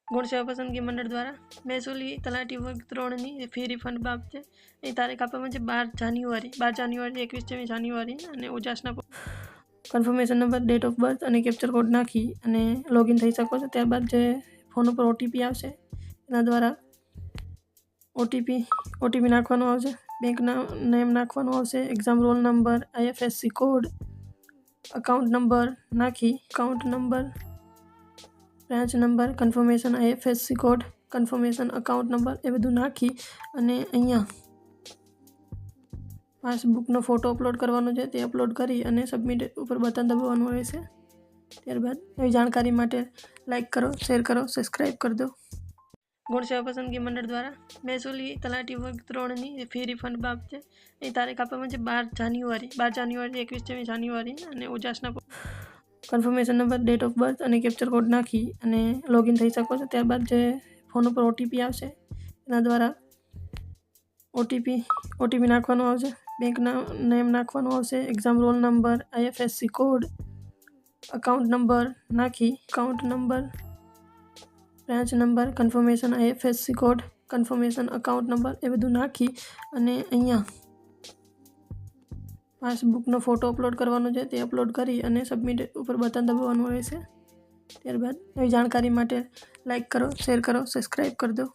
ગુણ સેવા પસંદગી મંડળ દ્વારા મહેસૂલી તલાટી વર્ગ 3ની ફી રિફંડ બાબતે એ તારીખ આપવામાં છે 12 જાન્યુઆરી 21મી જાન્યુઆરી અને ઉજાસના confirmation number, date of birth અને કેપ્ચર કોડ નાખી અને લોગિન થઈ શકો છો. ત્યારબાદ જે ફોન ઉપર ઓટીપી આવશે એના દ્વારા ઓટીપી નાખવાનો આવશે, બેંકના નેમ નાખવાનું આવશે, exam roll number, IFSC code, account number નાખી account number, branch number, confirmation IFSC code, confirmation account number એ બધું નાખી અને અહીંયા પાસબુકનો ફોટો અપલોડ કરવાનો છે. તે અપલોડ કરી અને સબમિટ ઉપર બટન દબાવવાનું રહેશે. ત્યારબાદ નવી જાણકારી માટે લાઇક કરો, શેર કરો, સબસ્ક્રાઈબ કરી દો. ગુણ સેવા પસંદગી મંડળ દ્વારા મહેસૂલી તલાટી વર્ગ 3ની ફી રિફંડ બાબતે એ તારીખ આપવામાં છે 12 જાન્યુઆરી 21મી જાન્યુઆરી અને ઉજાસના confirmation number, date of birth અને કેપ્ચર કોડ નાખી અને લોગિન થઈ શકો છો. ત્યારબાદ જે ફોન ઉપર ઓટીપી આવશે એના દ્વારા ઓટીપી નાખવાનો આવશે, બેંકના નેમ નાખવાનું આવશે, exam roll number, IFSC code, account number નાખી account number, branch number, confirmation IFSC code, confirmation account number એ બધું નાખી અને અહીંયા પાસબુકનો ફોટો અપલોડ કરવાનો છે. તે અપલોડ કરી અને સબમિટ ઉપર બટન દબાવવાનું રહેશે. ત્યારબાદ નવી જાણકારી માટે લાઇક કરો, શેર કરો, સબસ્ક્રાઈબ કરી દો.